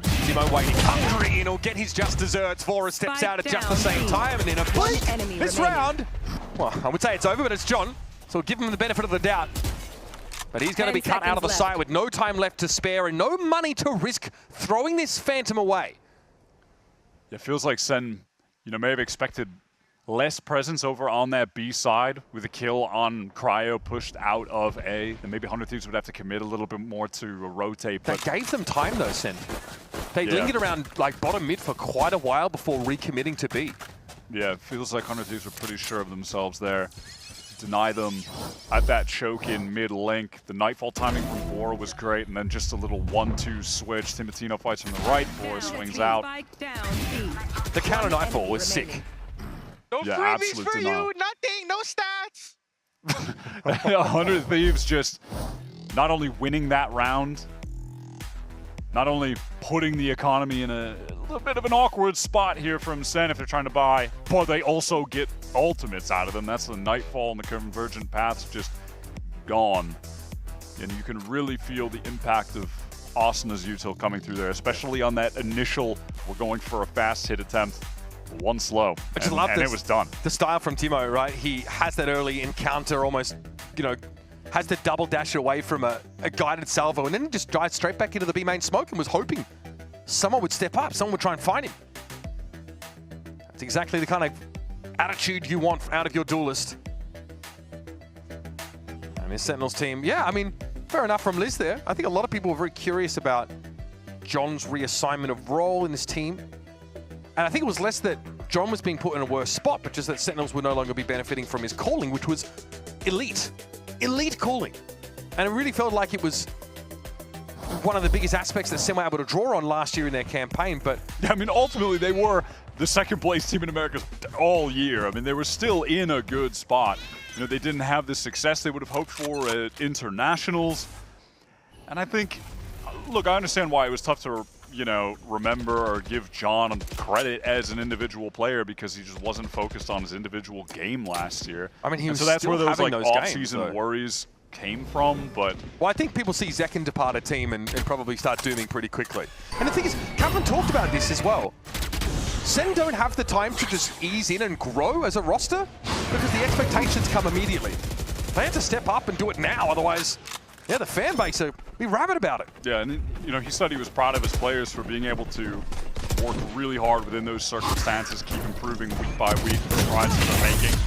Timo waiting hungry, and he'll get his just desserts. Vora steps out at just the same time, and in a blink, enemy this remaining. round, well, I would say it's over, but it's John, so we'll give him the benefit of the doubt. But he's going to be 10 cut out of the seconds sight left. with no time left to spare and no money to risk throwing this Phantom away. It feels like Sen, you know, may have expected less presence over on that B side with a kill on Cryo pushed out of A. And maybe 100 Thieves would have to commit a little bit more to rotate. That But gave them time though, Sen. They lingered around like bottom mid for quite a while before recommitting to B. yeah, it feels like 100 Thieves were pretty sure of themselves there. Deny them at that choke in mid-link. The Nightfall timing from Vora was great, and then just a little 1-2 switch. Timotino fights from the right, Vora swings out. Spike down, B. The counter One Nightfall enemy was remaining. sick. No Yeah, freebies absolute for denial. you. Nothing. No stats. 100 Thieves just not only winning that round, not only putting the economy in a little bit of an awkward spot here from Sen if they're trying to buy, but they also get ultimates out of them. That's the Nightfall and the Convergent Paths just gone. And you can really feel the impact of Asuna's util coming through there, especially on that initial, we're going for a fast hit attempt, one slow, I just and, love and this. it was done. The style from Timo, right? He has that early encounter, almost you know, has to double dash away from a guided salvo and then just dives straight back into the B main smoke and was hoping someone would step up, someone would try and find him. That's exactly the kind of attitude you want out of your duelist. And this Sentinels team, yeah, I mean, fair enough from Liz there. I think a lot of people were very curious about John's reassignment of role in this team. And I think it was less that John was being put in a worse spot, but just that Sentinels would no longer be benefiting from his calling, which was elite. Elite calling. And it really felt like it was one of the biggest aspects that Sen were able to draw on last year in their campaign. But yeah, I mean, ultimately, they were the second place team in America all year. I mean, they were still in a good spot. You know, they didn't have the success they would have hoped for at internationals. And I think, look, I understand why it was tough to, you know, remember or give John credit as an individual player because he just wasn't focused on his individual game last year. I mean, he was so that's still where those like those off-season games, worries came from, but... Well, I think people see Zekken depart a team and probably start dooming pretty quickly. And the thing is, Kaplan talked about this as well. Sen don't have the time to just ease in and grow as a roster because the expectations come immediately. They have to step up and do it now, otherwise, yeah, the fan base will be rabid about it. Yeah, and you know, he said he was proud of his players for being able to work really hard within those circumstances, keep improving week by week the strides they're making.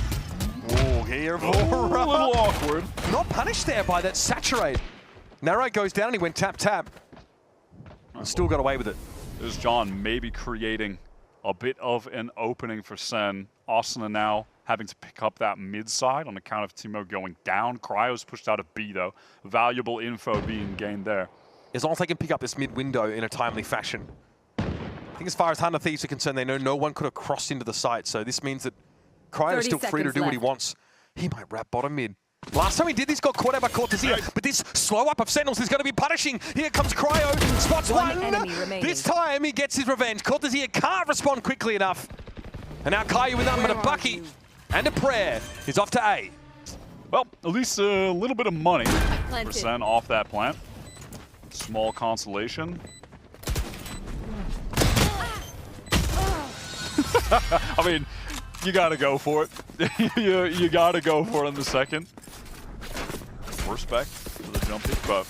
Oh, careful. A little awkward. Not punished there by that saturate. Narrate goes down and he went tap tap. Still got away with it. There's John maybe creating a bit of an opening for Sen. Austin now having to pick up that mid side on account of Timo going down. Cryo's pushed out of B though. Valuable info being gained there. As long as they can pick up this mid window in a timely fashion. I think as far as Hunter Thieves are concerned, they know no one could have crossed into the site, so this means that Cryo is still free to do what he wants. He might wrap bottom mid. Last time he did this, got caught out by Cortesia, but this slow up of Sentinels is going to be punishing. Here comes Cryo, spots one. This time he gets his revenge. Cortesia can't respond quickly enough. And now Caillou with nothing but a bucky and a prayer. He's off to A. Well, at least a little bit of money for Sen off that plant. Small consolation. I mean, you gotta go for it. you gotta go for it in the second. Respect for the jump hit, but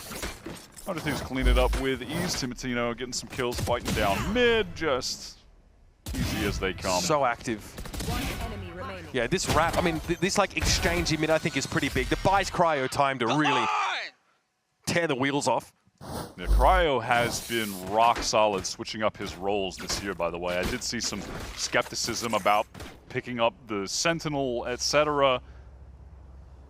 other things clean it up with ease. Timotino getting some kills, fighting down mid, just easy as they come. So active. Yeah, this wrap, I mean, this like exchange in mid I think is pretty big. The buys Cryo time to really tear the wheels off. Yeah, Cryo has been rock solid switching up his roles this year, by the way. I did see some skepticism about picking up the Sentinel, etc.,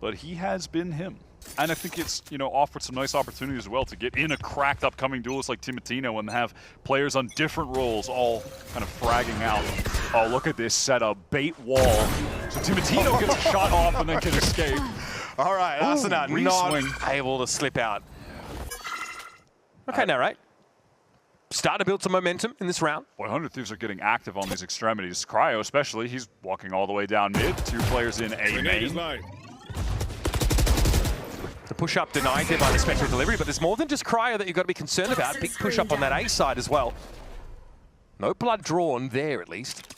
but he has been him. And I think it's, you know, offered some nice opportunities as well to get in a cracked upcoming duelist like Timotino and have players on different roles all kind of fragging out. Oh, look at this setup, bait wall. So Timotino gets a shot off and then can escape. All right, Arsenal not able to slip out. Okay, now, right? Start to build some momentum in this round. Boy, 100 Thieves are getting active on these extremities. Cryo especially, he's walking all the way down mid. 2 players in A main. The push-up denied there by the Spectre delivery, but there's more than just Cryo that you've got to be concerned about. Big push-up on that A side as well. No blood drawn there, at least.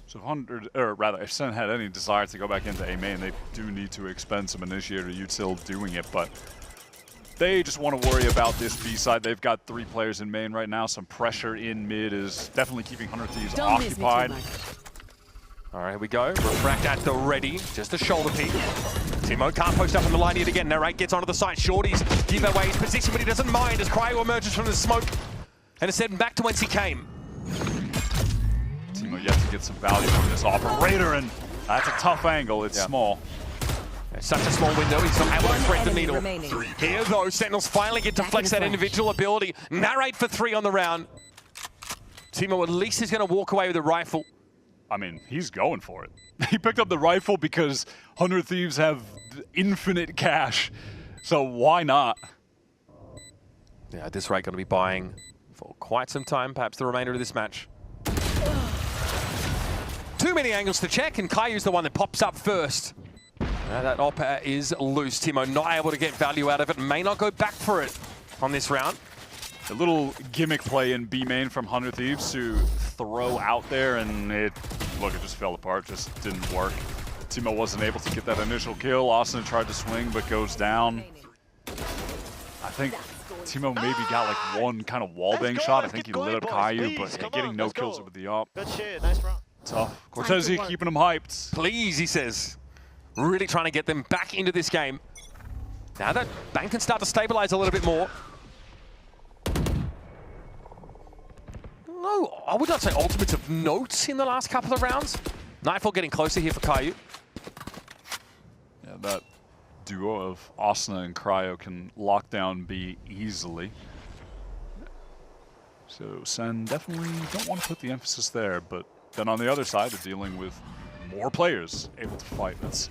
So if Sen had any desire to go back into A main, they do need to expend some initiator util doing it, but they just want to worry about this B side. They've got 3 players in main right now. Some pressure in mid is definitely keeping 100 Thieves occupied. All right, here we go. Refract at the ready. Just a shoulder peek. Timo can't post up on the line yet again. Narrate gets onto the site. Shorties give away his position, but he doesn't mind as Cryo emerges from the smoke and is heading back to whence he came. Timo yet to get some value from this operator, and that's a tough angle. It's small. It's such a small window, he's not able to thread the needle. Here, though, Sentinels finally get to flex that individual ability. Narrate for 3 on the round. Timo at least is going to walk away with a rifle. I mean, he's going for it. He picked up the rifle because 100 Thieves have infinite cash, so why not? Yeah, at this rate, going to be buying for quite some time, perhaps the remainder of this match. Too many angles to check, and Caillou's the one that pops up first. That op is loose. Timo not able to get value out of it, may not go back for it on this round. A little gimmick play in B main from 100 Thieves to throw out there, and it just fell apart, just didn't work. Timo wasn't able to get that initial kill. Austin tried to swing, but goes down. I think Timo maybe got like one kind of wallbang shot. I think he lit up Caillou, but yeah, getting no kills with the op. Good shit, nice round. Tough. Cortezia keeping him hyped. Please, he says. Really trying to get them back into this game. Now that Bang can start to stabilize a little bit more. No, I would not say ultimates of note in the last couple of rounds. Nightfall getting closer here for Caillou. Yeah, that duo of Asuna and Cryo can lock down B easily. So Sen definitely don't want to put the emphasis there, but then on the other side, they're dealing with more players able to fight. That's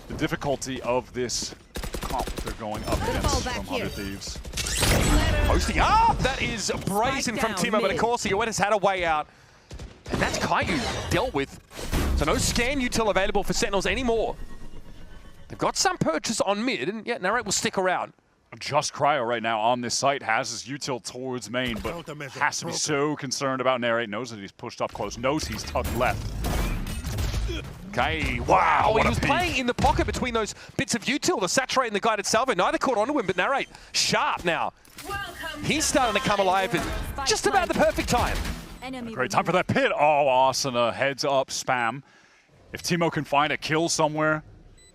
the difficulty of this comp they're going up against from 100 Thieves. Posting up! That is brazen from down Timo, but of mid. course, Yoetta's had a way out. And that's Caillou dealt with. So no scan util available for Sentinels anymore. They've got some purchase on mid, and yeah, Narrate will stick around. Just Cryo right now on this site has his util towards main, but has to be so concerned about Narrate. Knows that he's pushed up close, knows he's tucked left. Okay, wow, what he a was peek. playing in the pocket between those bits of util, the saturate and the guided salvo. Neither caught onto him, but Narrate sharp now. He's starting to come alive at just about the perfect time. Great time for that pit. Oh, Asuna heads up spam. If Timo can find a kill somewhere,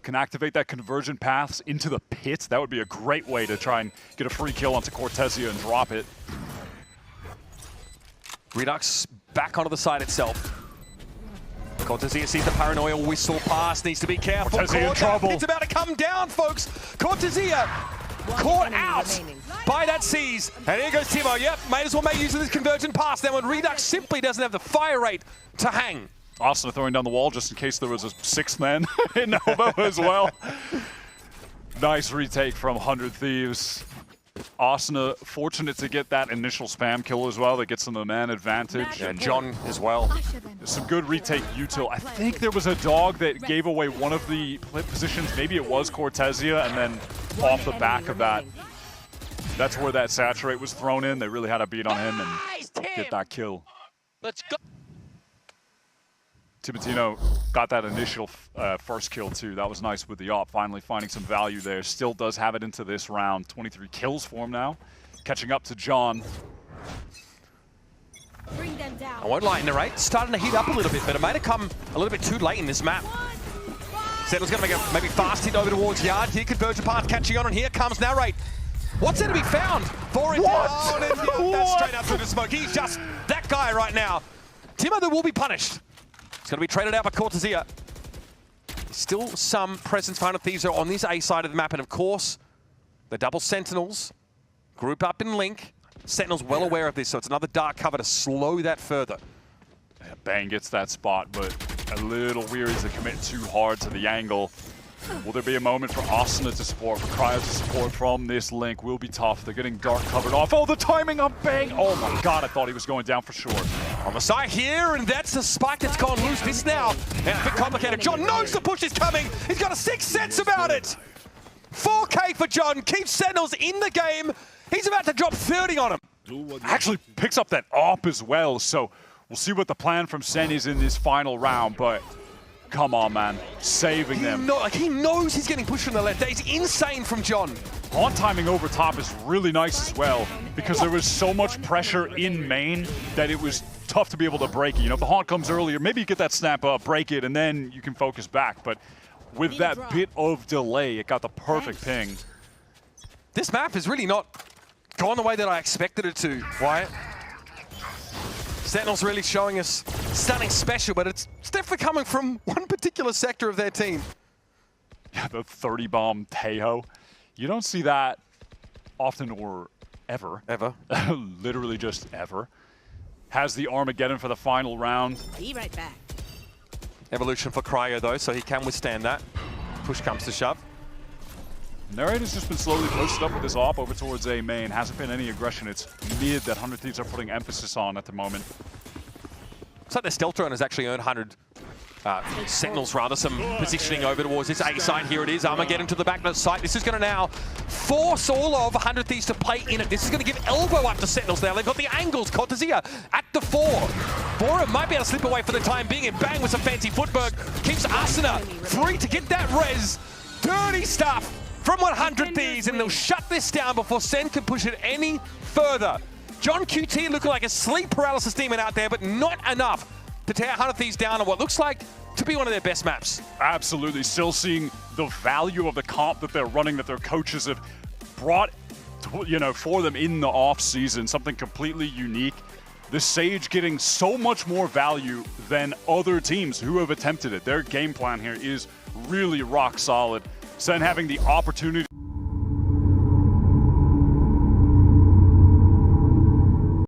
can activate that conversion paths into the pit, that would be a great way to try and get a free kill onto Cortezia and drop it. Redux back onto the side itself. Cortezia sees the paranoia whistle pass, needs to be careful. Cortezia in trouble. It's about to come down, folks. Cortezia caught out by that seize. And here goes Timo. Yep, might as well make use of this conversion pass. Then when Redux simply doesn't have the fire rate to hang. Asuna throwing down the wall just in case there was a sixth man in Nova as well. Nice retake from 100 Thieves. Asuna fortunate to get that initial spam kill as well. That gets them a man advantage. And John as well. Some good retake util. I think there was a dog that gave away one of the positions. Maybe it was Cortezia, and then off the back of that, that's where that saturate was thrown in. They really had a beat on him and Nice, Tim. get that kill. Let's go. Timatino got that initial first kill too. That was nice with the op, finally finding some value there. Still does have it into this round. 23 kills for him now. Catching up to John. Bring them down. I won't lie, Narrate starting to heat up a little bit, but it might have come a little bit too late in this map. Settle's going to make a maybe fast hit over towards Yard. Here conversion path catching on, and here comes Narrate. What's there to be found? For it down, and yeah, that's straight out through the smoke. He's just that guy right now. Timo, though, will be punished. It's going to be traded out by Cortezia. Still some presence for 100 Thieves on this A side of the map, and of course, the double Sentinels group up in Link. Sentinels well aware of this, so it's another dark cover to slow that further. Yeah, Bang gets that spot, but a little weary to commit too hard to the angle. Will there be a moment for Asuna to support, for Cryo to support from this Link? Will be tough. They're getting dark covered off. Oh, the timing on Bang! Oh my god, I thought he was going down for sure. On the side here, and that's the spike that's gone loose. This now, and a bit complicated. John knows the push is coming. He's got a sixth sense about it. 4K for John, keeps Sentinels in the game. He's about to drop 30 on him. Actually picks up that op as well, so we'll see what the plan from Sen is in this final round, but come on, man. Saving them. He knows he's getting pushed from the left. That is insane from John. Haunt timing over top is really nice as well, because there was so much pressure in main that it was tough to be able to break it. You know, if the Haunt comes earlier, maybe you get that snap up, break it, and then you can focus back. But with that bit of delay, it got the perfect ping. This map has really not gone the way that I expected it to, Wyatt. Sentinels really showing us something special, but it's definitely coming from one particular sector of their team. Yeah, the 30 bomb Tejo. You don't see that often or ever. Ever. Literally just ever. Has the Armageddon for the final round. Be right back. Evolution for Cryo, though, so he can withstand that. Push comes to shove. Narrate has just been slowly posted up with this op over towards A main. Hasn't been any aggression. It's mid that 100 Thieves are putting emphasis on at the moment. Looks like their stealth drone has actually earned 100 Sentinels rather, some positioning over towards this A side. Here it is. Armageddon to the back of the site. This is going to now force all of 100 Thieves to play in it. This is going to give elbow up to Sentinels now. They've got the angles. Cortezia at the 4. Bora might be able to slip away for the time being, and bang with some fancy footwork. Keeps Asuna free to get that res. Dirty stuff from 100 Thieves, and they'll shut this down before Sen can push it any further. John QT looking like a sleep paralysis demon out there, but not enough to tear 100 Thieves down on what looks like to be one of their best maps. Absolutely. Still seeing the value of the comp that they're running, that their coaches have brought, you know, for them in the off season, something completely unique. The Sage getting so much more value than other teams who have attempted it. Their game plan here is really rock solid. Sen having the opportunity